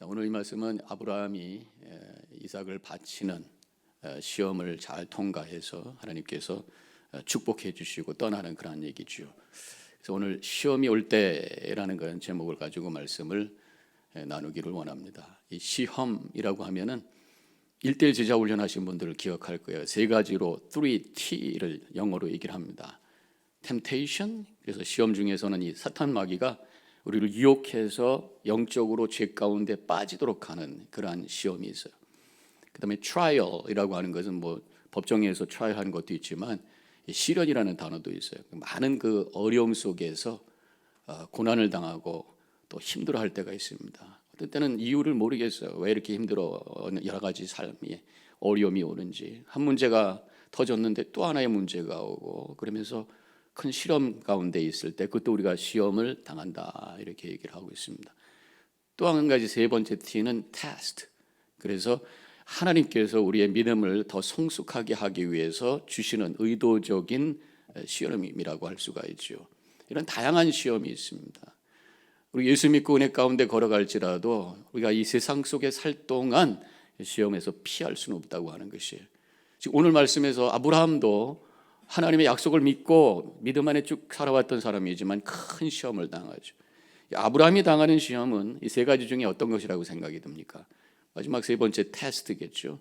자, 오늘 이 말씀은 아브라함이 이삭을 바치는 시험을 잘 통과해서 하나님께서 축복해 주시고 떠나는 그런 얘기죠. 그래서 오늘 시험이 올 때라는 그런 제목을 가지고 말씀을 나누기를 원합니다. 이 시험이라고 하면은 1대1 제자 훈련하신 분들을 기억할 거예요. 세 가지로 3T를 영어로 얘기를 합니다. Temptation, 그래서 시험 중에서는 이 사탄 마귀가 우리를 유혹해서 영적으로 죄 가운데 빠지도록 하는 그러한 시험이 있어요. 그다음에 trial이라고 하는 것은 뭐 법정에서 트라이얼 하는 것도 있지만 시련이라는 단어도 있어요. 많은 그 어려움 속에서 고난을 당하고 또 힘들어할 때가 있습니다. 어떤 때는 이유를 모르겠어요. 왜 이렇게 힘들어? 여러 가지 삶이 어려움이 오는지. 한 문제가 터졌는데 또 하나의 문제가 오고 그러면서 큰 시험 가운데 있을 때 그것도 우리가 시험을 당한다 이렇게 얘기를 하고 있습니다. 또 한 가지 세 번째 T는 test. 그래서 하나님께서 우리의 믿음을 더 성숙하게 하기 위해서 주시는 의도적인 시험이라고 할 수가 있죠. 이런 다양한 시험이 있습니다. 우리 예수 믿고 은혜 가운데 걸어갈지라도 우리가 이 세상 속에 살 동안 시험에서 피할 수는 없다고 하는 것이에요. 지금 오늘 말씀에서 아브라함도 하나님의 약속을 믿고 믿음 안에 쭉 살아왔던 사람이지만 큰 시험을 당하죠. 아브라함이 당하는 시험은 이 세 가지 중에 어떤 것이라고 생각이 듭니까? 마지막 세 번째 테스트겠죠.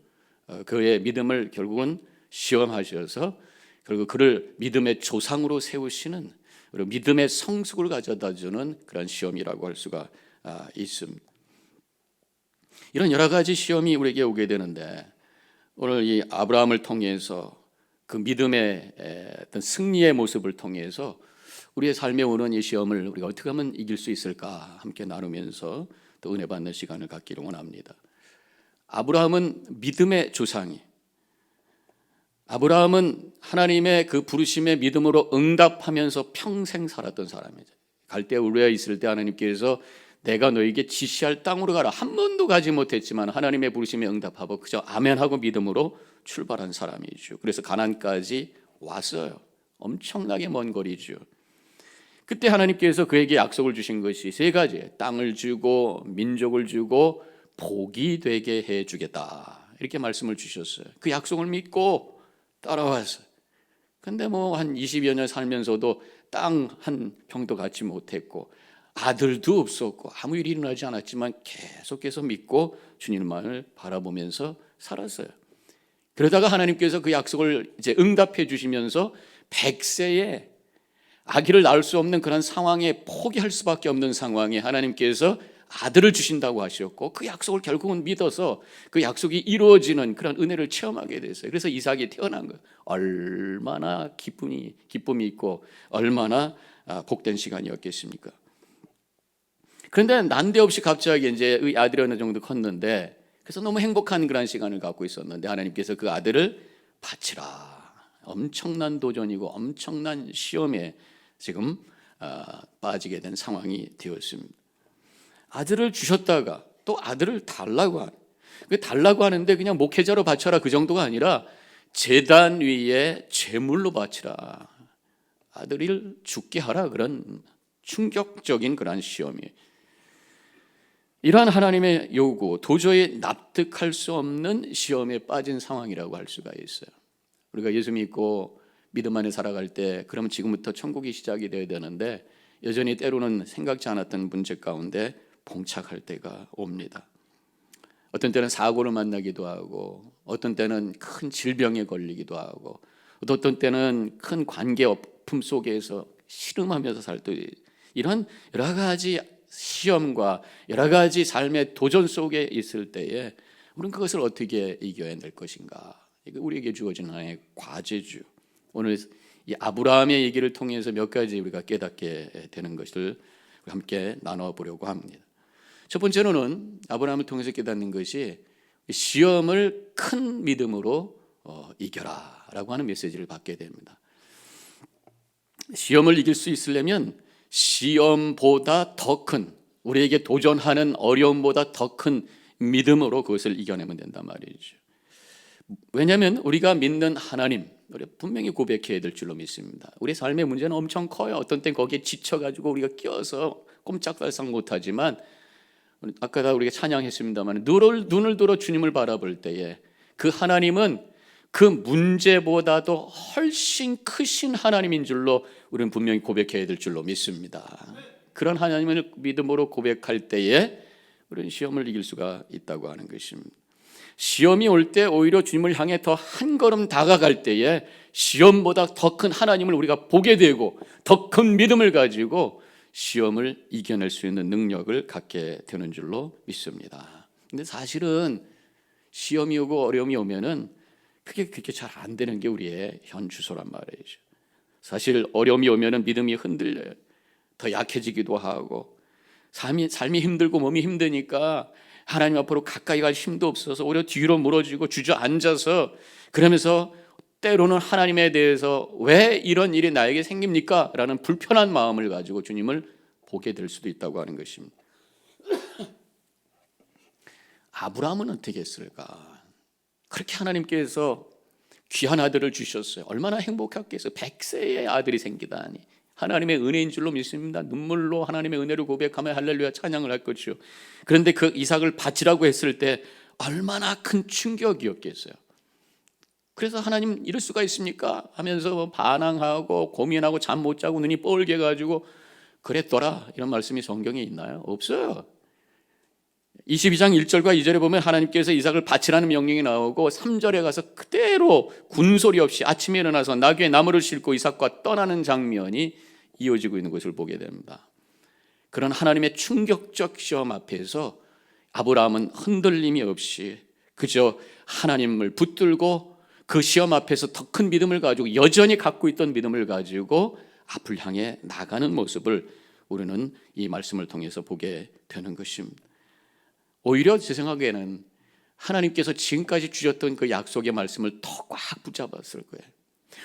그의 믿음을 결국은 시험하셔서 그리고 그를 믿음의 조상으로 세우시는 그리고 믿음의 성숙을 가져다주는 그런 시험이라고 할 수가 있습니다. 이런 여러 가지 시험이 우리에게 오게 되는데 오늘 이 아브라함을 통해서 그 믿음의 어떤 승리의 모습을 통해서 우리의 삶에 오는 이 시험을 우리가 어떻게 하면 이길 수 있을까 함께 나누면서 또 은혜 받는 시간을 갖기를 원합니다. 아브라함은 믿음의 조상이, 아브라함은 하나님의 그 부르심의 믿음으로 응답하면서 평생 살았던 사람이죠. 갈대아 우르에 있을 때 하나님께서 내가 너에게 지시할 땅으로 가라. 한 번도 가지 못했지만 하나님의 부르심에 응답하고 그저 아멘하고 믿음으로 출발한 사람이죠. 그래서 가나안까지 왔어요. 엄청나게 먼 거리죠. 그때 하나님께서 그에게 약속을 주신 것이 세 가지, 땅을 주고 민족을 주고 복이 되게 해주겠다 이렇게 말씀을 주셨어요. 그 약속을 믿고 따라왔어요. 근데 뭐 한 20여 년 살면서도 땅 한 평도 갖지 못했고 아들도 없었고 아무 일이 일어나지 않았지만 계속해서 믿고 주님만을 바라보면서 살았어요. 그러다가 하나님께서 그 약속을 이제 응답해 주시면서 100세에 아기를 낳을 수 없는 그런 상황에 포기할 수밖에 없는 상황에 하나님께서 아들을 주신다고 하셨고 그 약속을 결국은 믿어서 그 약속이 이루어지는 그런 은혜를 체험하게 됐어요. 그래서 이삭이 태어난 거예요. 얼마나 기쁨이 있고 얼마나 복된 시간이었겠습니까? 그런데 난데없이 갑자기 이제 아들이 어느 정도 컸는데 그래서 너무 행복한 그런 시간을 갖고 있었는데 하나님께서 그 아들을 바치라. 엄청난 도전이고 엄청난 시험에 지금 빠지게 된 상황이 되었습니다. 아들을 주셨다가 또 아들을 달라고 하는, 달라고 하는데 그냥 목회자로 바쳐라 그 정도가 아니라 제단 위에 제물로 바치라. 아들을 죽게 하라. 그런 충격적인 그런 시험이에요. 이러한 하나님의 요구, 도저히 납득할 수 없는 시험에 빠진 상황이라고 할 수가 있어요. 우리가 예수 믿고 믿음 안에 살아갈 때 그러면 지금부터 천국이 시작이 되어야 되는데 여전히 때로는 생각지 않았던 문제 가운데 봉착할 때가 옵니다. 어떤 때는 사고를 만나기도 하고 어떤 때는 큰 질병에 걸리기도 하고 어떤 때는 큰 관계 엎음 속에서 씨름하면서 살 때 이런 여러 가지 시험과 여러 가지 삶의 도전 속에 있을 때에 우리는 그것을 어떻게 이겨낼 것인가? 이게 우리에게 주어진 하나의 과제죠. 오늘 이 아브라함의 얘기를 통해서 몇 가지 우리가 깨닫게 되는 것을 함께 나눠보려고 합니다. 첫 번째로는 아브라함을 통해서 깨닫는 것이 시험을 큰 믿음으로 이겨라 라고 하는 메시지를 받게 됩니다. 시험을 이길 수 있으려면 시험보다 더 큰, 우리에게 도전하는 어려움보다 더 큰 믿음으로 그것을 이겨내면 된단 말이죠. 왜냐하면 우리가 믿는 하나님, 우리 분명히 고백해야 될 줄로 믿습니다. 우리 삶의 문제는 엄청 커요. 어떤 땐 거기에 지쳐가지고 우리가 끼어서 꼼짝달싹 못하지만 아까 우리가 찬양했습니다만 눈을 들어 주님을 바라볼 때에 그 하나님은 그 문제보다도 훨씬 크신 하나님인 줄로 우리는 분명히 고백해야 될 줄로 믿습니다. 그런 하나님을 믿음으로 고백할 때에 우리는 시험을 이길 수가 있다고 하는 것입니다. 시험이 올 때 오히려 주님을 향해 더 한 걸음 다가갈 때에 시험보다 더 큰 하나님을 우리가 보게 되고 더 큰 믿음을 가지고 시험을 이겨낼 수 있는 능력을 갖게 되는 줄로 믿습니다. 근데 사실은 시험이 오고 어려움이 오면은 그게 그렇게 잘 안 되는 게 우리의 현 주소란 말이죠. 사실 어려움이 오면은 믿음이 흔들려요. 더 약해지기도 하고 삶이 힘들고 몸이 힘드니까 하나님 앞으로 가까이 갈 힘도 없어서 오히려 뒤로 멀어지고 주저앉아서 그러면서 때로는 하나님에 대해서 왜 이런 일이 나에게 생깁니까? 라는 불편한 마음을 가지고 주님을 보게 될 수도 있다고 하는 것입니다. 아브라함은 어떻게 했을까? 그렇게 하나님께서 귀한 아들을 주셨어요. 얼마나 행복했겠어요. 100세의 아들이 생기다니. 하나님의 은혜인 줄로 믿습니다. 눈물로 하나님의 은혜를 고백하며 할렐루야 찬양을 할 것이요. 그런데 그 이삭을 바치라고 했을 때 얼마나 큰 충격이었겠어요. 그래서 하나님 이럴 수가 있습니까? 하면서 반항하고 고민하고 잠 못 자고 눈이 뻘게 가지고 그랬더라 이런 말씀이 성경에 있나요? 없어요. 22장 1절과 2절에 보면 하나님께서 이삭을 바치라는 명령이 나오고 3절에 가서 그대로 군소리 없이 아침에 일어나서 나귀에 나무를 싣고 이삭과 떠나는 장면이 이어지고 있는 것을 보게 됩니다. 그런 하나님의 충격적 시험 앞에서 아브라함은 흔들림이 없이 그저 하나님을 붙들고 그 시험 앞에서 더 큰 믿음을 가지고 여전히 갖고 있던 믿음을 가지고 앞을 향해 나가는 모습을 우리는 이 말씀을 통해서 보게 되는 것입니다. 오히려 제 생각에는 하나님께서 지금까지 주셨던 그 약속의 말씀을 더 꽉 붙잡았을 거예요.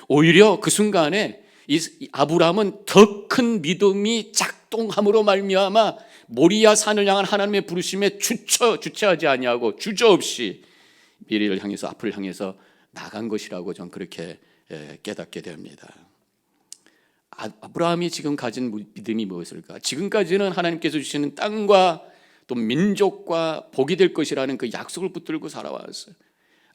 오히려 그 순간에 이 아브라함은 더 큰 믿음이 작동함으로 말미암아 모리아 산을 향한 하나님의 부르심에 주체하지 아니하고 주저없이 미래를 향해서 앞을 향해서 나간 것이라고 저는 그렇게 깨닫게 됩니다. 아브라함이 지금 가진 믿음이 무엇일까? 지금까지는 하나님께서 주시는 땅과 또 민족과 복이 될 것이라는 그 약속을 붙들고 살아왔어요.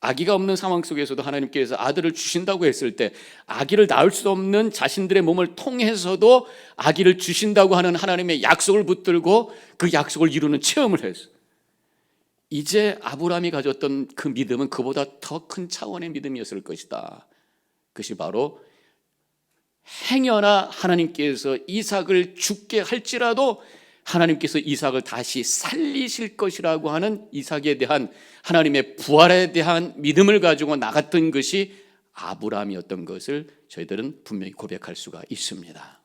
아기가 없는 상황 속에서도 하나님께서 아들을 주신다고 했을 때 아기를 낳을 수 없는 자신들의 몸을 통해서도 아기를 주신다고 하는 하나님의 약속을 붙들고 그 약속을 이루는 체험을 했어요. 이제 아브라함이 가졌던 그 믿음은 그보다 더 큰 차원의 믿음이었을 것이다. 그것이 바로 행여나 하나님께서 이삭을 죽게 할지라도 하나님께서 이삭을 다시 살리실 것이라고 하는 이삭에 대한 하나님의 부활에 대한 믿음을 가지고 나갔던 것이 아브라함이었던 것을 저희들은 분명히 고백할 수가 있습니다.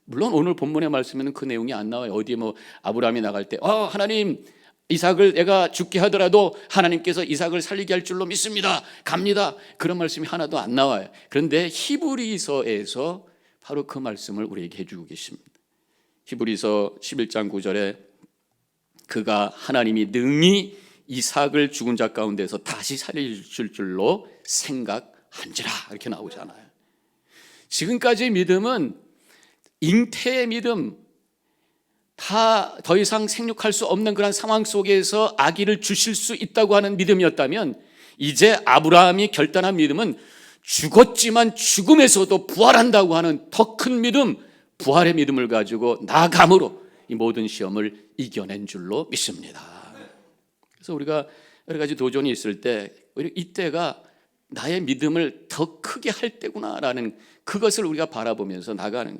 물론 오늘 본문의 말씀에는 그 내용이 안 나와요. 어디에 아브라함이 나갈 때 하나님 이삭을 내가 죽게 하더라도 하나님께서 이삭을 살리게 할 줄로 믿습니다. 갑니다. 그런 말씀이 하나도 안 나와요. 그런데 히브리서에서 바로 그 말씀을 우리에게 해주고 계십니다. 히브리서 11장 9절에 그가 하나님이 능히 이삭을 죽은 자 가운데서 다시 살리실 줄로 생각한지라 이렇게 나오잖아요. 지금까지의 믿음은 잉태의 믿음, 다 더 이상 생육할 수 없는 그런 상황 속에서 아기를 주실 수 있다고 하는 믿음이었다면 이제 아브라함이 결단한 믿음은 죽었지만 죽음에서도 부활한다고 하는 더 큰 믿음, 부활의 믿음을 가지고 나아감으로 이 모든 시험을 이겨낸 줄로 믿습니다. 그래서 우리가 여러 가지 도전이 있을 때 이때가 나의 믿음을 더 크게 할 때구나라는 그것을 우리가 바라보면서 나가는,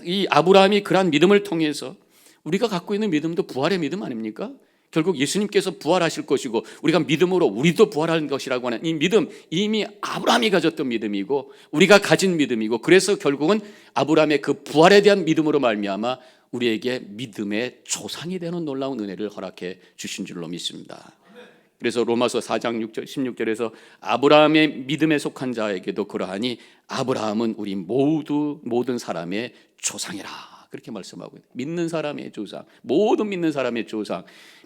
이 아브라함이 그러한 믿음을 통해서 우리가 갖고 있는 믿음도 부활의 믿음 아닙니까? 결국 예수님께서 부활하실 것이고 우리가 믿음으로 우리도 부활할 것이라고 하는 이 믿음, 이미 아브라함이 가졌던 믿음이고 우리가 가진 믿음이고, 그래서 결국은 아브라함의 그 부활에 대한 믿음으로 말미암아 우리에게 믿음의 조상이 되는 놀라운 은혜를 허락해 주신 줄로 믿습니다. 그래서 로마서 4장 16절에서 아브라함의 믿음에 속한 자에게도 그러하니 아브라함은 우리 모든 사람의 조상이라 그렇게 말씀하고 있어요. 믿는 사람의 조상, 모든 믿는 사람의 조상,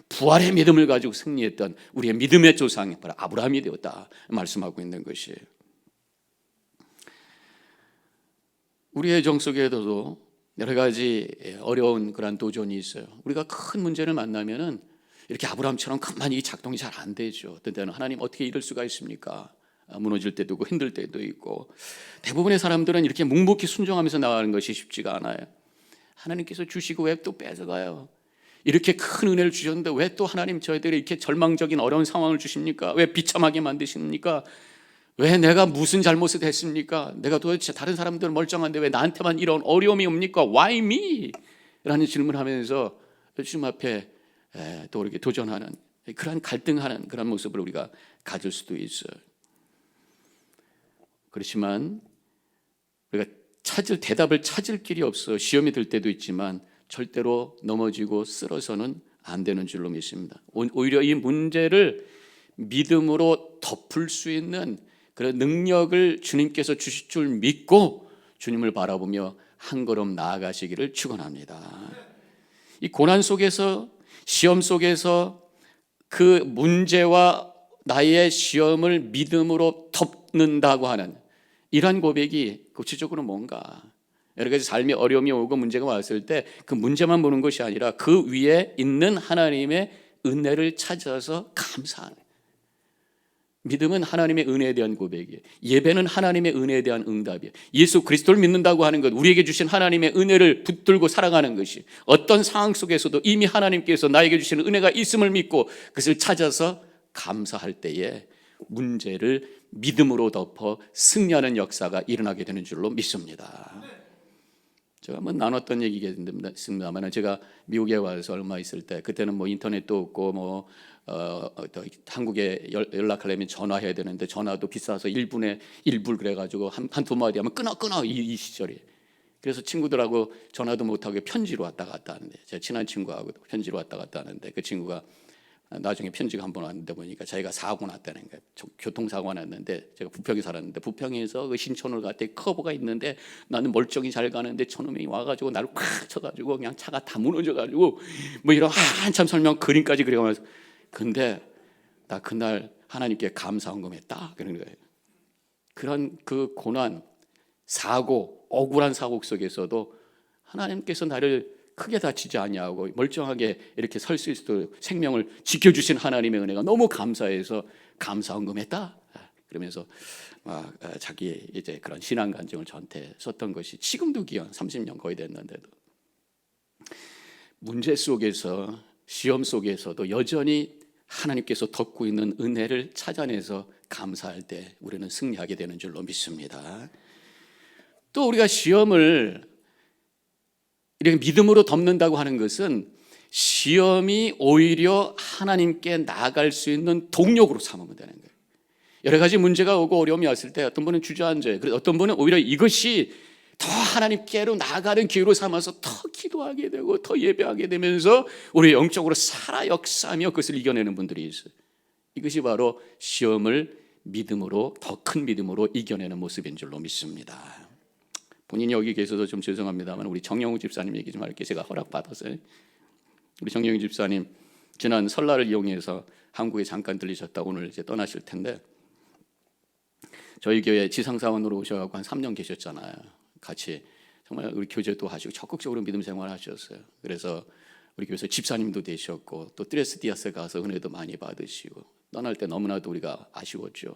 부활의 믿음을 가지고 승리했던 우리의 믿음의 조상이 바로 아브라함이 되었다 말씀하고 있는 것이에요. 우리의 정 속에도 여러 가지 어려운 그런 도전이 있어요. 우리가 큰 문제를 만나면은 이렇게 아브라함처럼 가만히 작동이 잘 안 되죠. 어떤 때는 하나님 어떻게 이럴 수가 있습니까? 무너질 때도 있고 힘들 때도 있고, 대부분의 사람들은 이렇게 묵묵히 순종하면서 나가는 것이 쉽지가 않아요. 하나님께서 주시고 왜 또 뺏어가요? 이렇게 큰 은혜를 주셨는데 왜 또 하나님 저희들이 이렇게 절망적인 어려운 상황을 주십니까? 왜 비참하게 만드십니까? 왜 내가 무슨 잘못을 했습니까? 내가 도대체 다른 사람들은 멀쩡한데 왜 나한테만 이런 어려움이 옵니까? Why me? 라는 질문을 하면서 주님 앞에 또 이렇게 도전하는, 그런 갈등하는 그런 모습을 우리가 가질 수도 있어요. 그렇지만 우리가 대답을 찾을 길이 없어 시험이 들 때도 있지만 절대로 넘어지고 쓰러서는 안 되는 줄로 믿습니다. 오히려 이 문제를 믿음으로 덮을 수 있는 그런 능력을 주님께서 주실 줄 믿고 주님을 바라보며 한 걸음 나아가시기를 축원합니다. 이 고난 속에서, 시험 속에서 그 문제와 나의 시험을 믿음으로 덮는다고 하는 이러한 고백이 구체적으로 뭔가, 여러 가지 삶의 어려움이 오고 문제가 왔을 때 그 문제만 보는 것이 아니라 그 위에 있는 하나님의 은혜를 찾아서 감사하는, 믿음은 하나님의 은혜에 대한 고백이에요. 예배는 하나님의 은혜에 대한 응답이에요. 예수 그리스도를 믿는다고 하는 것, 우리에게 주신 하나님의 은혜를 붙들고 살아가는 것이, 어떤 상황 속에서도 이미 하나님께서 나에게 주시는 은혜가 있음을 믿고 그것을 찾아서 감사할 때에 문제를 믿음으로 덮어 승리하는 역사가 일어나게 되는 줄로 믿습니다. 제가 한번 나눴던 얘기겠습니다만, 제가 미국에 와서 얼마 있을 때, 그때는 뭐 인터넷도 없고 한국에 연락하려면 전화해야 되는데 전화도 비싸서 1분에 1불 그래가지고 한두 마디 하면 끊어 이 시절이. 그래서 친구들하고 전화도 못하고 편지로 왔다 갔다 하는데, 제 친한 친구하고 편지로 왔다 갔다 하는데, 그 친구가 나중에 편지가 한 번 왔는데 보니까 자기가 사고 났다는 거예요. 교통사고가 났는데, 제가 부평에 살았는데 부평에서 그 신촌을 갈 때 커브가 있는데 나는 멀쩡히 잘 가는데 저놈이 와가지고 나를 콱 쳐가지고 그냥 차가 다 무너져가지고 뭐 이런 한참 설명 그림까지 그려가면서, 근데 나 그날 하나님께 감사헌금했다 그런 거예요. 그런 그 고난, 사고, 억울한 사고 속에서도 하나님께서 나를 크게 다치지 아니하고 멀쩡하게 이렇게 설 수 있도록 생명을 지켜주신 하나님의 은혜가 너무 감사해서 감사헌금했다 그러면서 자기 이제 그런 신앙 간증을 저한테 썼던 것이 지금도 기억, 30년 거의 됐는데도, 문제 속에서, 시험 속에서도 여전히 하나님께서 덮고 있는 은혜를 찾아내서 감사할 때 우리는 승리하게 되는 줄로 믿습니다. 또 우리가 시험을 이렇게 믿음으로 덮는다고 하는 것은 시험이 오히려 하나님께 나아갈 수 있는 동력으로 삼으면 되는 거예요. 여러 가지 문제가 오고 어려움이 왔을 때 어떤 분은 주저앉아요. 그래서 어떤 분은 오히려 이것이 더 하나님께로 나아가는 기회로 삼아서 더 기도하게 되고 더 예배하게 되면서 우리 영적으로 살아 역사하며 그것을 이겨내는 분들이 있어요. 이것이 바로 시험을 믿음으로, 더 큰 믿음으로 이겨내는 모습인 줄로 믿습니다. 본인이 여기 계셔서 좀 죄송합니다만 우리 정영우 집사님 얘기 좀 할게요. 제가 허락받았어요. 우리 정영우 집사님 지난 설날을 이용해서 한국에 잠깐 들리셨다 오늘 이제 떠나실 텐데, 저희 교회 지상사원으로 오셔서 한 3년 계셨잖아요. 같이 정말 우리 교제도 하시고 적극적으로 믿음 생활하셨어요. 그래서 우리 교회에서 집사님도 되셨고 또 트레스 디아스 가서 은혜도 많이 받으시고 떠날 때 너무나도 우리가 아쉬웠죠.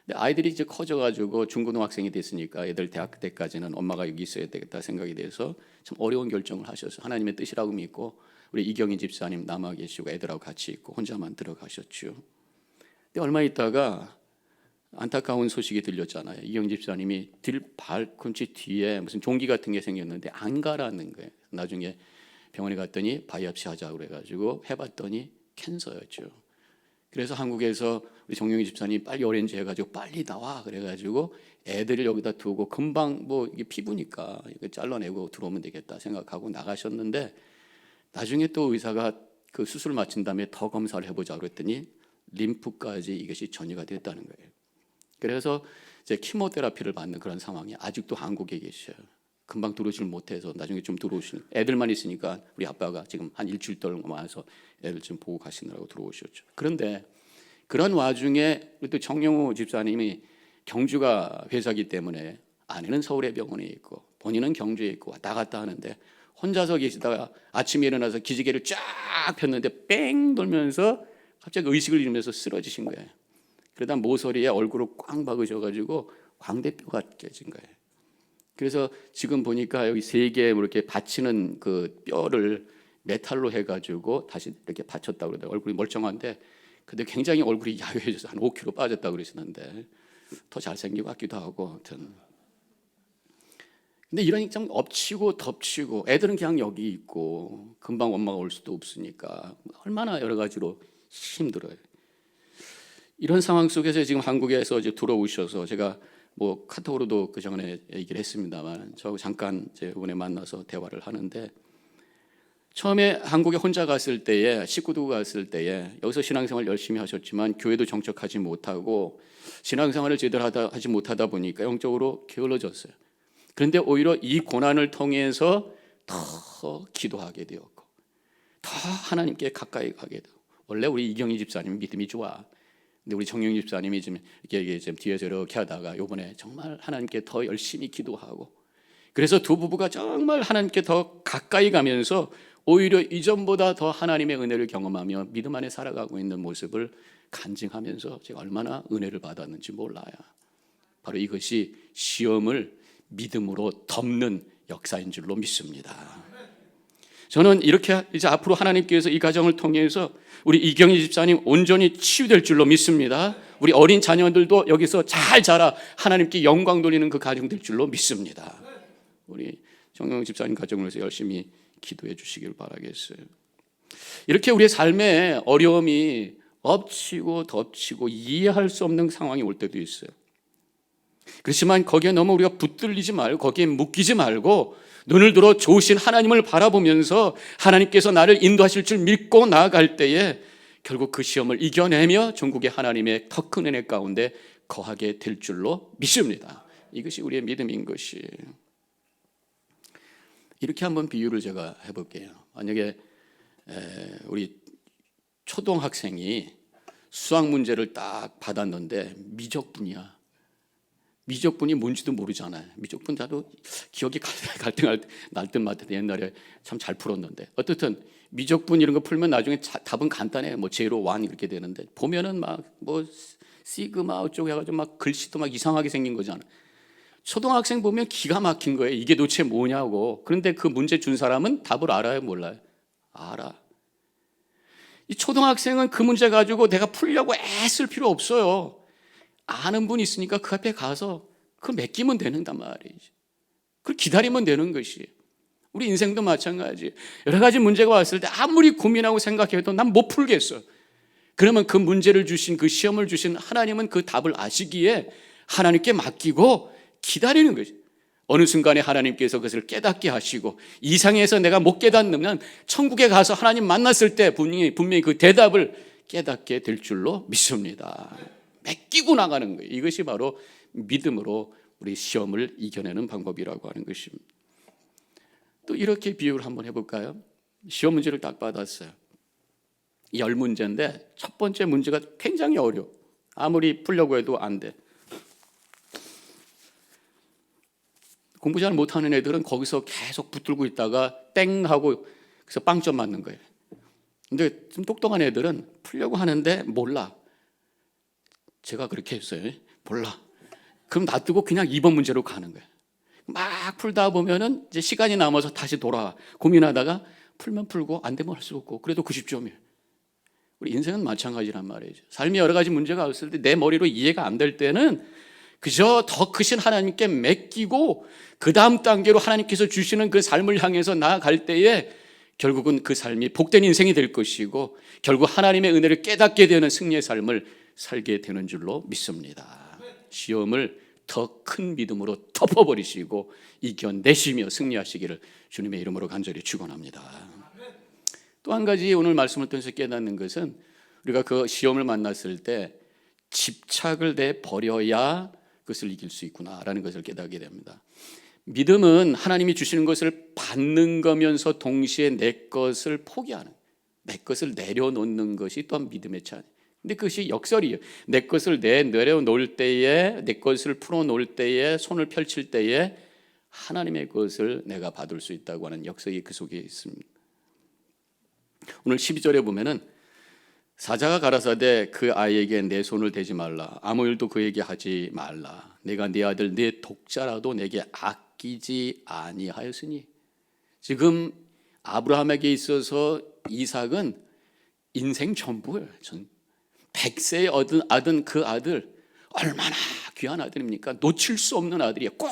근데 아이들이 이제 커져가지고 중고등학생이 됐으니까 애들 대학 때까지는 엄마가 여기 있어야 되겠다 생각이 돼서 참 어려운 결정을 하셨어요. 하나님의 뜻이라고 믿고 우리 이경희 집사님 남아 계시고 애들하고 같이 있고 혼자만 들어가셨죠. 근데 얼마 있다가 안타까운 소식이 들렸잖아요. 이경희 집사님이 발꿈치 뒤에 무슨 종기 같은 게 생겼는데 안 가라는 거예요. 나중에 병원에 갔더니 바이옵시 하자고 그래가지고 해봤더니 캔서였죠. 그래서 한국에서 우리 정영희 집사님 빨리 오렌지 해가지고 빨리 나와 그래가지고 애들을 여기다 두고 금방 뭐 이게 피부니까 이거 잘라내고 들어오면 되겠다 생각하고 나가셨는데, 나중에 또 의사가 그 수술 마친 다음에 더 검사를 해보자 그랬더니 림프까지 이것이 전이가 됐다는 거예요. 그래서 이제 키모테라피를 받는 그런 상황이 아직도 한국에 계셔요. 금방 들어오질 못해서 나중에 좀 들어오시는, 애들만 있으니까 우리 아빠가 지금 한 일주일 동안 와서 애들 좀 보고 가시느라고 들어오셨죠. 그런데 그런 와중에 또 정영우 집사님이 경주가 회사기 때문에 아내는 서울의 병원에 있고 본인은 경주에 있고 왔다 갔다 하는데 혼자서 계시다가 아침에 일어나서 기지개를 쫙 폈는데 뺑 돌면서 갑자기 의식을 잃으면서 쓰러지신 거예요. 그러다 모서리에 얼굴을 꽝 박으셔가지고 광대뼈가 깨진 거예요. 그래서 지금 보니까 여기 세 개 이렇게 받치는 그 뼈를 메탈로 해가지고 다시 이렇게 받쳤다고 그러더라고요. 얼굴이 멀쩡한데 근데 굉장히 얼굴이 야위해져서 한 5kg 빠졌다고 그러시는데 더 잘생기고 같기도 하고 아무튼. 근데 이런 좀 엎치고 덮치고 애들은 그냥 여기 있고 금방 엄마가 올 수도 없으니까 얼마나 여러 가지로 힘들어요. 이런 상황 속에서 지금 한국에서 이제 들어오셔서 제가 뭐 카톡으로도 그 전에 얘기를 했습니다만 저 잠깐 이번에 만나서 대화를 하는데 처음에 한국에 혼자 갔을 때에 식구도 갔을 때에 여기서 신앙생활 열심히 하셨지만 교회도 정착하지 못하고 신앙생활을 제대로 하지 못하다 보니까 영적으로 게을러졌어요. 그런데 오히려 이 고난을 통해서 더 기도하게 되었고 더 하나님께 가까이 가게 되고 원래 우리 이경희 집사님 믿음이 좋아. 근데 우리 정영 집사님이 지금 이렇게 좀 뒤에서 이렇게 하다가 이번에 정말 하나님께 더 열심히 기도하고 그래서 두 부부가 정말 하나님께 더 가까이 가면서 오히려 이전보다 더 하나님의 은혜를 경험하며 믿음 안에 살아가고 있는 모습을 간증하면서 제가 얼마나 은혜를 받았는지 몰라요. 바로 이것이 시험을 믿음으로 덮는 역사인 줄로 믿습니다. 저는 이렇게 이제 앞으로 하나님께서 이 가정을 통해서 우리 이경희 집사님 온전히 치유될 줄로 믿습니다. 우리 어린 자녀들도 여기서 잘 자라 하나님께 영광 돌리는 그 가정 될 줄로 믿습니다. 우리 정영 집사님 가정을 위해서 열심히 기도해 주시길 바라겠어요. 이렇게 우리의 삶에 어려움이 엎치고 덮치고 이해할 수 없는 상황이 올 때도 있어요. 그렇지만 거기에 너무 우리가 붙들리지 말고 거기에 묶이지 말고 눈을 들어 좋으신 하나님을 바라보면서 하나님께서 나를 인도하실 줄 믿고 나아갈 때에 결국 그 시험을 이겨내며 전국의 하나님의 더 큰 은혜 가운데 거하게 될 줄로 믿습니다. 이것이 우리의 믿음인 것이에요. 이렇게 한번 비유를 제가 해볼게요. 만약에 우리 초등학생이 수학 문제를 딱 받았는데 미적분이야. 미적분이 뭔지도 모르잖아요. 미적분 나도 기억이 갈등할 날듯 말듯 옛날에 참 잘 풀었는데 어떻든 미적분 이런 거 풀면 나중에 답은 간단해요. 뭐 제로 원 이렇게 되는데 보면은 막 뭐 시그마 어쩌고 해가지고 막 글씨도 막 이상하게 생긴 거잖아요. 초등학생 보면 기가 막힌 거예요. 이게 도대체 뭐냐고. 그런데 그 문제 준 사람은 답을 알아요, 몰라요? 알아. 이 초등학생은 그 문제 가지고 내가 풀려고 애쓸 필요 없어요. 아는 분 있으니까 그 앞에 가서 그걸 맡기면 되는단 말이지. 그걸 기다리면 되는 것이. 우리 인생도 마찬가지. 여러 가지 문제가 왔을 때 아무리 고민하고 생각해도 난 못 풀겠어. 그러면 그 문제를 주신 그 시험을 주신 하나님은 그 답을 아시기에 하나님께 맡기고 기다리는 거지. 어느 순간에 하나님께서 그것을 깨닫게 하시고 이 상에서 내가 못 깨닫으면 천국에 가서 하나님 만났을 때 분명히 그 대답을 깨닫게 될 줄로 믿습니다. 맡기고 나가는 거예요. 이것이 바로 믿음으로 우리 시험을 이겨내는 방법이라고 하는 것입니다. 또 이렇게 비유를 한번 해볼까요? 시험 문제를 딱 받았어요. 10문제인데 첫 번째 문제가 굉장히 어려워. 아무리 풀려고 해도 안 돼. 공부 잘 못하는 애들은 거기서 계속 붙들고 있다가 땡 하고 그래서 빵점 맞는 거예요. 근데 좀 똑똑한 애들은 풀려고 하는데 몰라. 제가 그렇게 했어요. 몰라. 그럼 놔두고 그냥 2번 문제로 가는 거예요. 막 풀다 보면은 이제 시간이 남아서 다시 돌아와. 고민하다가 풀면 풀고 안 되면 할 수 없고 그래도 90점이에요. 우리 인생은 마찬가지란 말이죠. 삶에 여러 가지 문제가 왔을 때 내 머리로 이해가 안 될 때는 그저 더 크신 하나님께 맡기고 그 다음 단계로 하나님께서 주시는 그 삶을 향해서 나아갈 때에 결국은 그 삶이 복된 인생이 될 것이고 결국 하나님의 은혜를 깨닫게 되는 승리의 삶을 살게 되는 줄로 믿습니다. 시험을 더 큰 믿음으로 덮어버리시고 이겨내시며 승리하시기를 주님의 이름으로 간절히 축원합니다. 또 한 가지 오늘 말씀을 통해서 깨닫는 것은 우리가 그 시험을 만났을 때 집착을 내버려야 그것을 이길 수 있구나라는 것을 깨닫게 됩니다. 믿음은 하나님이 주시는 것을 받는 거면서 동시에 내 것을 포기하는, 내 것을 내려놓는 것이 또한 믿음의 차이. 근데 그것이 역설이에요. 내 것을 내려놓을 때에, 내 것을 풀어놓을 때에, 손을 펼칠 때에 하나님의 것을 내가 받을 수 있다고 하는 역사가 그 속에 있습니다. 오늘 12절에 보면은 사자가 가라사대 그 아이에게 내 손을 대지 말라. 아무 일도 그에게 하지 말라. 내가 네 아들 네 독자라도 내게 아끼지 아니하였으니. 지금 아브라함에게 있어서 이삭은 인생 전부예요. 100세에 얻은 그 아들, 얼마나 귀한 아들입니까? 놓칠 수 없는 아들이에요. 꼭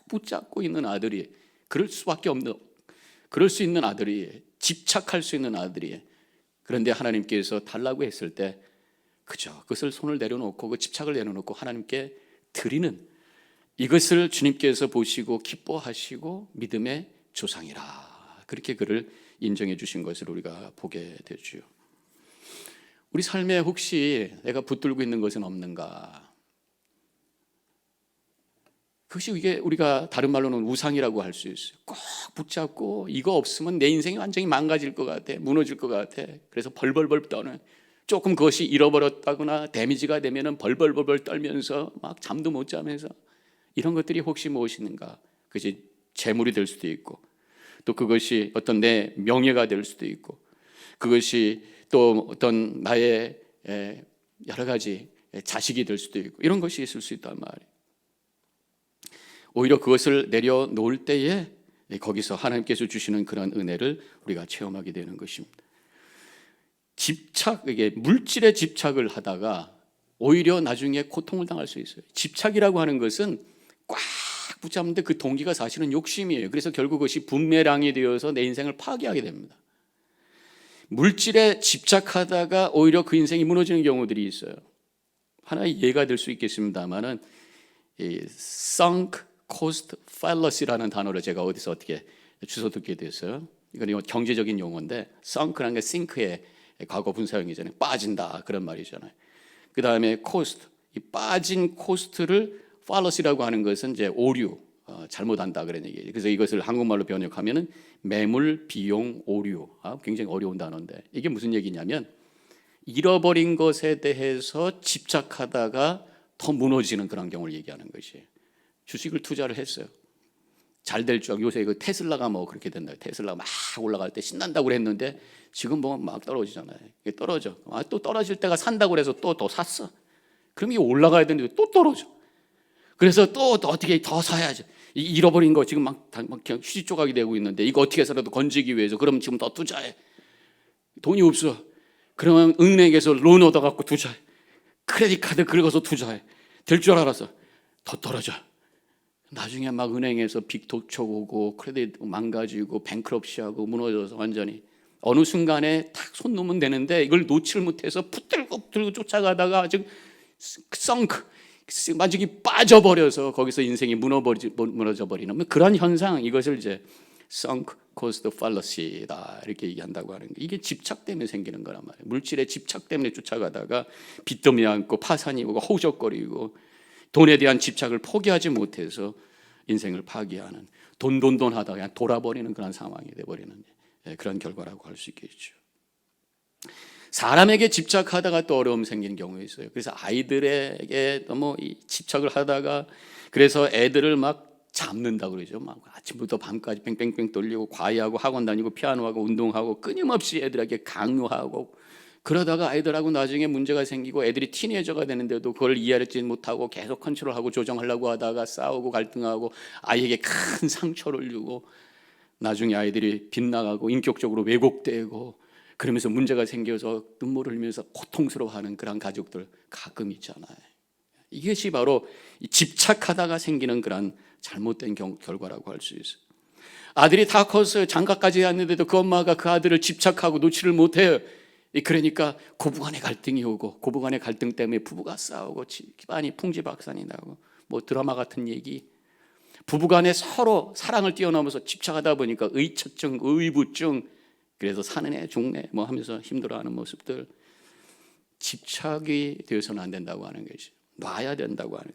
붙잡고 있는 아들이, 그럴 수 있는 아들이, 집착할 수 있는 아들이. 그런데 하나님께서 달라고 했을 때 그저 그것을 손을 내려놓고 그 집착을 내려놓고 하나님께 드리는, 이것을 주님께서 보시고 기뻐하시고 믿음의 조상이라, 그렇게 그를 인정해 주신 것을 우리가 보게 되죠. 우리 삶에 혹시 내가 붙들고 있는 것은 없는가? 그것이 이게 우리가 다른 말로는 우상이라고 할 수 있어요. 꼭 붙잡고 이거 없으면 내 인생이 완전히 망가질 것 같아, 무너질 것 같아. 그래서 벌벌벌 떠는, 조금 그것이 잃어버렸다거나 데미지가 되면은 벌벌벌 떨면서 막 잠도 못 자면서, 이런 것들이 혹시 무엇인가? 그것이 재물이 될 수도 있고, 또 그것이 어떤 내 명예가 될 수도 있고, 그것이 또 어떤 나의 여러 가지 자식이 될 수도 있고, 이런 것이 있을 수 있단 말이에요. 오히려 그것을 내려놓을 때에 거기서 하나님께서 주시는 그런 은혜를 우리가 체험하게 되는 것입니다. 이게 물질에 집착을 하다가 오히려 나중에 고통을 당할 수 있어요. 집착이라고 하는 것은 꽉 붙잡는데 그 동기가 사실은 욕심이에요. 그래서 결국 그것이 분매랑이 되어서 내 인생을 파괴하게 됩니다. 물질에 집착하다가 오히려 그 인생이 무너지는 경우들이 있어요. 하나의 예가 될 수 있겠습니다만은 sunk cost fallacy라는 단어를 제가 어디서 어떻게 주워 듣게 됐어요. 이건 경제적인 용어인데, sunk라는 게 sink의 과거 분사형이잖아요. 빠진다, 그런 말이잖아요. 그 다음에 cost, 이 빠진 코스트를 fallacy라고 하는 것은 이제 오류, 잘못한다 그런 얘기예요. 그래서 이것을 한국말로 번역하면은 매물, 비용, 오류. 굉장히 어려운 단어인데, 이게 무슨 얘기냐면 잃어버린 것에 대해서 집착하다가 더 무너지는 그런 경우를 얘기하는 것이에요. 주식을 투자를 했어요. 잘 될 줄 알고, 요새 그 테슬라가 뭐 그렇게 된다. 테슬라가 막 올라갈 때 신난다고 그랬는데 지금 뭐 막 떨어지잖아요. 이게 떨어져. 또 떨어질 때가 산다고 그래서 또 더 샀어. 그럼 이게 올라가야 되는데 또 떨어져. 그래서 또 어떻게 더 사야지. 잃어버린 거 지금 막 그냥 휴지 조각이 되고 있는데 이거 어떻게 해서라도 건지기 위해서 그럼 지금 더 투자해. 돈이 없어. 그러면 은행에서 론 얻어갖고 투자해. 크레딧 카드 긁어서 투자해. 될 줄 알았어. 더 떨어져. 나중에 막 은행에서 빚 도청 오고 크레딧 망가지고 뱅크럽시하고 무너져서 완전히 어느 순간에 탁 손 놓으면 되는데 이걸 놓지를 못해서 붙들고 쫓아가다가 지금 썬크, 완전히 빠져버려서 거기서 인생이 무너져 버리는 그런 현상, 이것을 이제 sunk cost fallacy다 이렇게 얘기한다고 하는 게, 이게 집착 때문에 생기는 거란 말이에요. 물질의 집착 때문에 쫓아가다가 빚더미 안고 파산이 오고 허우적거리고 돈에 대한 집착을 포기하지 못해서 인생을 파괴하는, 돈 하다가 그냥 돌아버리는 그런 상황이 되어버리는 그런 결과라고 할 수 있겠죠. 사람에게 집착하다가 또 어려움 생기는 경우가 있어요. 그래서 아이들에게 너무 집착을 하다가 그래서 애들을 막 잡는다고 그러죠. 막 아침부터 밤까지 뺑뺑뺑 돌리고 과외하고 학원 다니고 피아노하고 운동하고 끊임없이 애들에게 강요하고, 그러다가 아이들하고 나중에 문제가 생기고 애들이 티네이저가 되는데도 그걸 이해하지 못하고 계속 컨트롤하고 조정하려고 하다가 싸우고 갈등하고 아이에게 큰 상처를 주고 나중에 아이들이 빗나가고 인격적으로 왜곡되고 그러면서 문제가 생겨서 눈물을 흘리면서 고통스러워하는 그런 가족들 가끔 있잖아요. 이것이 바로 집착하다가 생기는 그런 잘못된 결과라고 할 수 있어요. 아들이 다 컸어요. 장가까지 갔는데도 그 엄마가 그 아들을 집착하고 놓지를 못해요. 그러니까 고부간의 갈등이 오고, 고부간의 갈등 때문에 부부가 싸우고 집안이 풍지박산이 나고, 뭐 드라마 같은 얘기. 부부간에 서로 사랑을 뛰어넘어서 집착하다 보니까 의처증, 의부증, 그래서 사는 애 죽네 뭐 하면서 힘들어하는 모습들. 집착이 되어서는 안 된다고 하는 것이, 놔야 된다고 하는,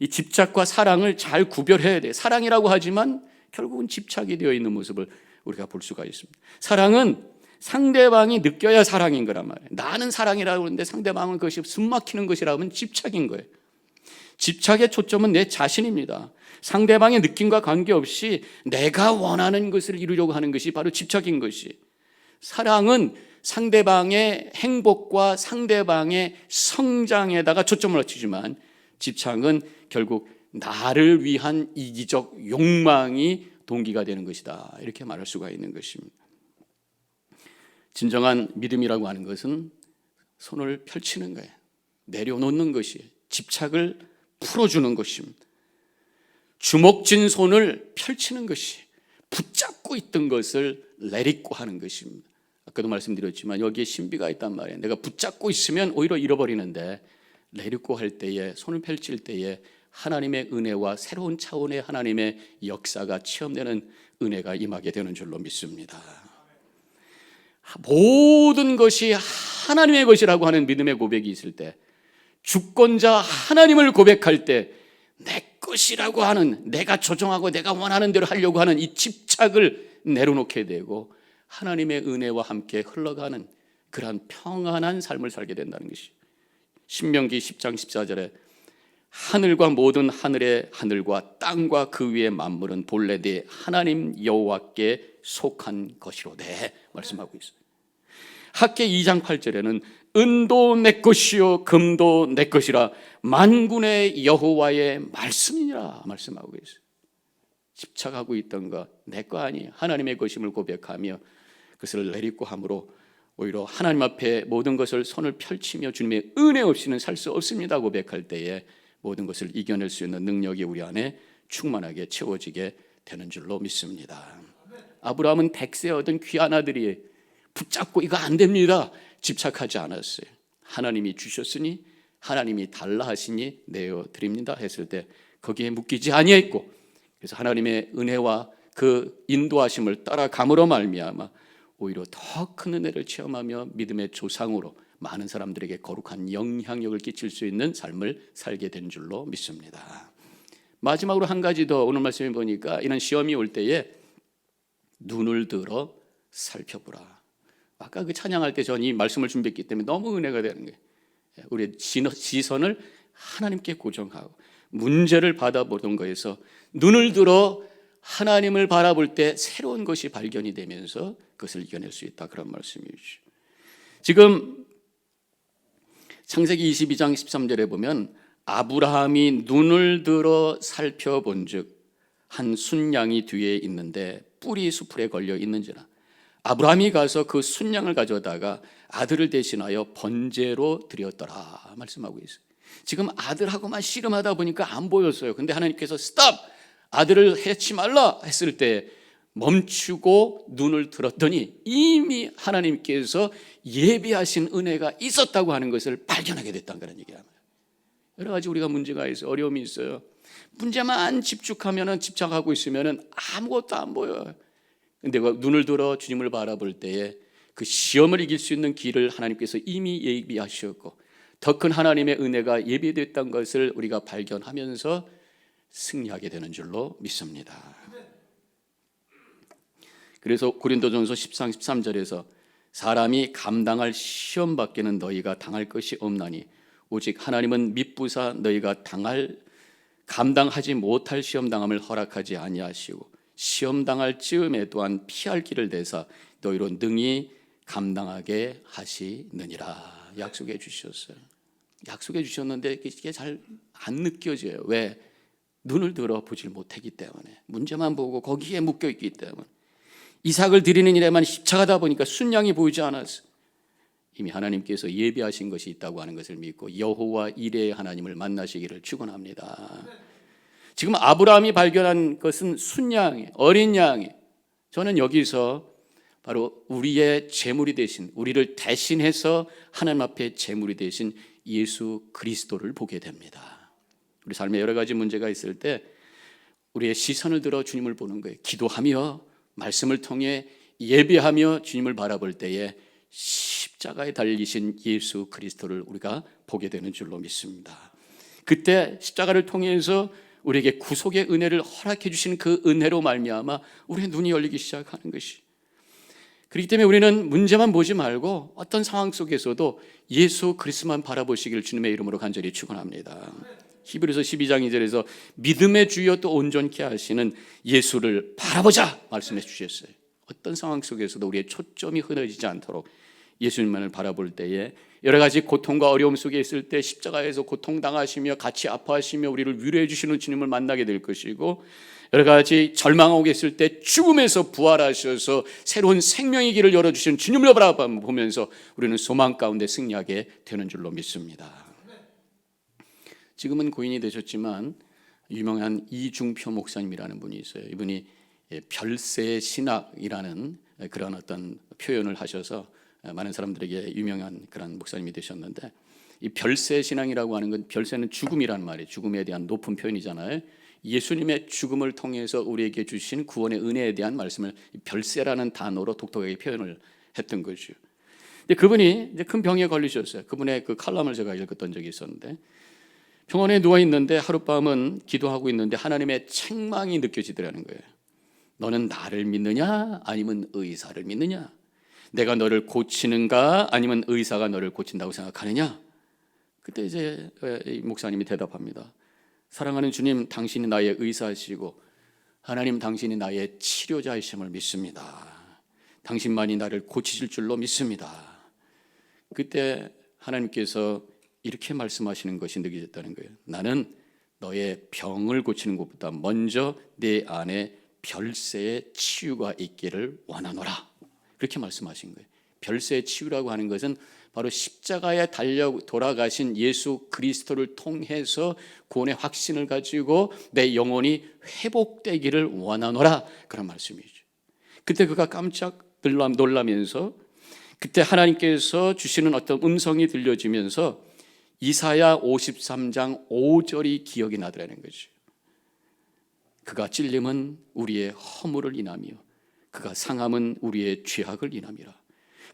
이 집착과 사랑을 잘 구별해야 돼. 사랑이라고 하지만 결국은 집착이 되어 있는 모습을 우리가 볼 수가 있습니다. 사랑은 상대방이 느껴야 사랑인 거란 말이에요. 나는 사랑이라고 하는데 상대방은 그것이 숨막히는 것이라고 하면 집착인 거예요. 집착의 초점은 내 자신입니다. 상대방의 느낌과 관계없이 내가 원하는 것을 이루려고 하는 것이 바로 집착인 것이. 사랑은 상대방의 행복과 상대방의 성장에다가 초점을 맞추지만 집착은 결국 나를 위한 이기적 욕망이 동기가 되는 것이다. 이렇게 말할 수가 있는 것입니다. 진정한 믿음이라고 하는 것은 손을 펼치는 거예요. 내려놓는 것이에요. 집착을 풀어주는 것입니다. 주먹진 손을 펼치는 것이 붙잡고 있던 것을 내딛고 하는 것입니다. 아까도 말씀드렸지만 여기에 신비가 있단 말이에요. 내가 붙잡고 있으면 오히려 잃어버리는데 내딛고 할 때에, 손을 펼칠 때에 하나님의 은혜와 새로운 차원의 하나님의 역사가 체험되는 은혜가 임하게 되는 줄로 믿습니다. 모든 것이 하나님의 것이라고 하는 믿음의 고백이 있을 때, 주권자 하나님을 고백할 때 내 것이라고 하는, 내가 조종하고 내가 원하는 대로 하려고 하는 이 집착을 내려놓게 되고 하나님의 은혜와 함께 흘러가는 그러한 평안한 삶을 살게 된다는 것이. 신명기 10장 14절에 하늘과 모든 하늘의 하늘과 땅과 그 위의 만물은 본래 네 하나님 여호와께 속한 것이로되 말씀하고 있어요. 학개 2장 8절에는 은도 내 것이요 금도 내 것이라 만군의 여호와의 말씀이니라 말씀하고 있어요. 집착하고 있던 것 내 거 아니에요. 하나님의 것임을 고백하며 그것을 내딛고 함으로 오히려 하나님 앞에 모든 것을 손을 펼치며 주님의 은혜 없이는 살 수 없습니다 고백할 때에 모든 것을 이겨낼 수 있는 능력이 우리 안에 충만하게 채워지게 되는 줄로 믿습니다. 아브라함은 100세 얻은 귀한 아들이 붙잡고 이거 안 됩니다 집착하지 않았어요. 하나님이 주셨으니 하나님이 달라 하시니 내어 드립니다 했을 때 거기에 묶이지 아니했고, 그래서 하나님의 은혜와 그 인도하심을 따라감으로 말미암아 오히려 더 큰 은혜를 체험하며 믿음의 조상으로 많은 사람들에게 거룩한 영향력을 끼칠 수 있는 삶을 살게 된 줄로 믿습니다. 마지막으로 한 가지 더 오늘 말씀해 보니까 이런 시험이 올 때에 눈을 들어 살펴보라. 아까 그 찬양할 때 전 이 말씀을 준비했기 때문에 너무 은혜가 되는 거예요. 우리의 시선을 하나님께 고정하고 문제를 받아보던 거에서 눈을 들어 하나님을 바라볼 때 새로운 것이 발견이 되면서 그것을 이겨낼 수 있다, 그런 말씀이죠. 지금 창세기 22장 13절에 보면 아브라함이 눈을 들어 살펴본 즉 한 순양이 뒤에 있는데 뿔이 수풀에 걸려 있는지라. 아브라함이 가서 그 순양을 가져다가 아들을 대신하여 번제로 드렸더라 말씀하고 있어요. 지금 아들하고만 씨름하다 보니까 안 보였어요. 근데 하나님께서 스탑! 아들을 해치 말라 했을 때 멈추고 눈을 들었더니 이미 하나님께서 예비하신 은혜가 있었다고 하는 것을 발견하게 됐다는 그런 얘기야. 여러 가지 우리가 문제가 있어요. 어려움이 있어요. 문제만 집착하고 있으면 아무것도 안 보여요. 근데 눈을 들어 주님을 바라볼 때에 그 시험을 이길 수 있는 길을 하나님께서 이미 예비하셨고 더 큰 하나님의 은혜가 예비됐다는 것을 우리가 발견하면서 승리하게 되는 줄로 믿습니다. 그래서 고린도전서 10장 13절에서 사람이 감당할 시험 밖에는 너희가 당할 것이 없나니 오직 하나님은 미쁘사 너희가 감당하지 못할 시험 당함을 허락하지 아니하시고 시험 당할 즈음에 또한 피할 길을 대사 너희로 능히 감당하게 하시느니라 약속해 주셨어요. 약속해 주셨는데 이게 잘 안 느껴져요. 왜? 눈을 들어 보질 못하기 때문에, 문제만 보고 거기에 묶여 있기 때문에. 이삭을 드리는 일에만 집착하다 보니까 순양이 보이지 않았어요. 이미 하나님께서 예비하신 것이 있다고 하는 것을 믿고 여호와 이레의 하나님을 만나시기를 축원합니다. 지금 아브라함이 발견한 것은 순양이, 어린 양이. 저는 여기서 바로 우리의 제물이 되신, 우리를 대신해서 하나님 앞에 제물이 되신 예수 그리스도를 보게 됩니다. 우리 삶에 여러 가지 문제가 있을 때 우리의 시선을 들어 주님을 보는 거예요. 기도하며 말씀을 통해 예배하며 주님을 바라볼 때에 십자가에 달리신 예수 그리스도를 우리가 보게 되는 줄로 믿습니다. 그때 십자가를 통해서 우리에게 구속의 은혜를 허락해 주신 그 은혜로 말미암아 우리의 눈이 열리기 시작하는 것이. 그렇기 때문에 우리는 문제만 보지 말고 어떤 상황 속에서도 예수 그리스도만 바라보시기를 주님의 이름으로 간절히 축원합니다. 히브리서 12장 2절에서 믿음의 주여 또 온전케 하시는 예수를 바라보자 말씀해 주셨어요. 어떤 상황 속에서도 우리의 초점이 흐려지지 않도록 예수님만을 바라볼 때에 여러 가지 고통과 어려움 속에 있을 때 십자가에서 고통당하시며 같이 아파하시며 우리를 위로해 주시는 주님을 만나게 될 것이고, 여러 가지 절망하고 있을 때 죽음에서 부활하셔서 새로운 생명의 길을 열어주시는 주님을 바라보면서 우리는 소망 가운데 승리하게 되는 줄로 믿습니다. 지금은 고인이 되셨지만 유명한 이중표 목사님이라는 분이 있어요. 이분이 별세 신학이라는 그런 어떤 표현을 하셔서 많은 사람들에게 유명한 그런 목사님이 되셨는데, 이 별세 신앙이라고 하는 건, 별세는 죽음이란 말이에요. 죽음에 대한 높은 표현이잖아요. 예수님의 죽음을 통해서 우리에게 주신 구원의 은혜에 대한 말씀을 별세라는 단어로 독특하게 표현을 했던 거죠. 근데 그분이 이제 큰 병에 걸리셨어요. 그분의 그 칼럼을 제가 읽었던 적이 있었는데, 병원에 누워 있는데 하룻밤은 기도하고 있는데 하나님의 책망이 느껴지더라는 거예요. 너는 나를 믿느냐 아니면 의사를 믿느냐? 내가 너를 고치는가 아니면 의사가 너를 고친다고 생각하느냐? 그때 이제 이 목사님이 대답합니다. 사랑하는 주님, 당신이 나의 의사이시고 하나님, 당신이 나의 치료자이심을 믿습니다. 당신만이 나를 고치실 줄로 믿습니다. 그때 하나님께서 이렇게 말씀하시는 것이 느껴졌다는 거예요. 나는 너의 병을 고치는 것보다 먼저 내 안에 별세의 치유가 있기를 원하노라. 그렇게 말씀하신 거예요. 별세의 치유라고 하는 것은 바로 십자가에 달려 돌아가신 예수 그리스도를 통해서 구원의 확신을 가지고 내 영혼이 회복되기를 원하노라, 그런 말씀이죠. 그때 그가 깜짝 놀라면서, 그때 하나님께서 주시는 어떤 음성이 들려지면서 이사야 53장 5절이 기억이 나더라는 거죠. 그가 찔림은 우리의 허물을 인하며 그가 상함은 우리의 죄악을 인함이라.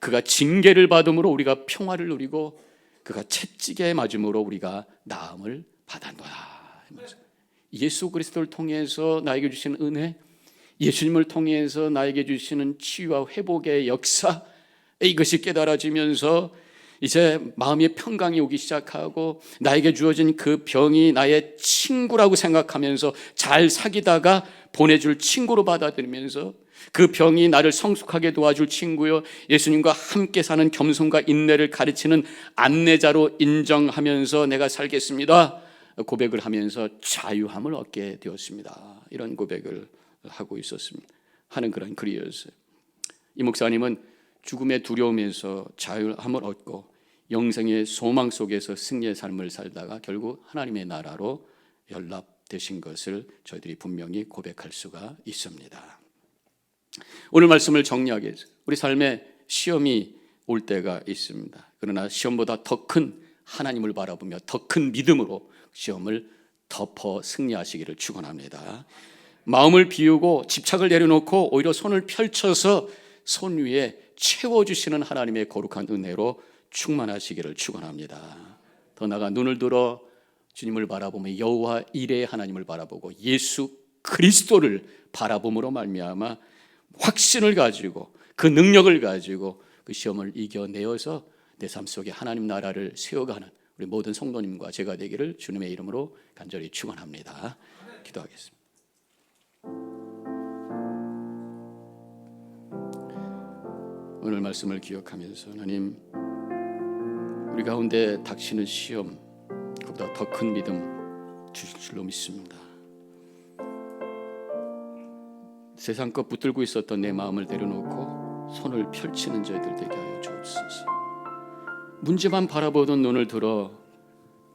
그가 징계를 받음으로 우리가 평화를 누리고 그가 채찍에 맞음으로 우리가 나음을 받았노라. 예수 그리스도를 통해서 나에게 주시는 은혜, 예수님을 통해서 나에게 주시는 치유와 회복의 역사, 이것이 깨달아지면서 이제 마음의 평강이 오기 시작하고, 나에게 주어진 그 병이 나의 친구라고 생각하면서 잘 사귀다가 보내줄 친구로 받아들이면서, 그 병이 나를 성숙하게 도와줄 친구요, 예수님과 함께 사는 겸손과 인내를 가르치는 안내자로 인정하면서 내가 살겠습니다 고백을 하면서 자유함을 얻게 되었습니다. 이런 고백을 하고 있었습니다. 하는 그런 글이었어요. 이 목사님은 죽음의 두려움에서 자유함을 얻고 영생의 소망 속에서 승리의 삶을 살다가 결국 하나님의 나라로 연락되신 것을 저희들이 분명히 고백할 수가 있습니다. 오늘 말씀을 정리하기 위해서, 우리 삶에 시험이 올 때가 있습니다. 그러나 시험보다 더 큰 하나님을 바라보며 더 큰 믿음으로 시험을 덮어 승리하시기를 축원합니다. 마음을 비우고 집착을 내려놓고 오히려 손을 펼쳐서 손 위에 채워주시는 하나님의 거룩한 은혜로 충만하시기를 축원합니다. 더 나아가 눈을 들어 주님을 바라보며 여호와 이레의 하나님을 바라보고 예수 그리스도를 바라봄으로 말미암아 확신을 가지고 그 능력을 가지고 그 시험을 이겨내어서 내 삶 속에 하나님 나라를 세워가는 우리 모든 성도님과 제가 되기를 주님의 이름으로 간절히 축원합니다. 기도하겠습니다. 오늘 말씀을 기억하면서 하나님, 우리 가운데 닥치는 시험, 그보다 더 큰 믿음 주실 줄로 믿습니다. 세상 것 붙들고 있었던 내 마음을 내려놓고 손을 펼치는 저희들 되게 하여 주옵소서. 문제만 바라보던 눈을 들어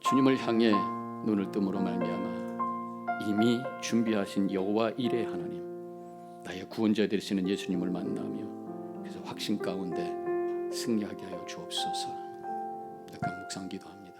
주님을 향해 눈을 뜸으로 말미암아 이미 준비하신 여호와 이레 하나님, 나의 구원자 되시는 예수님을 만나며 그래서 확신 가운데 승리하게 하여 주옵소서. 약간 묵상 기도합니다.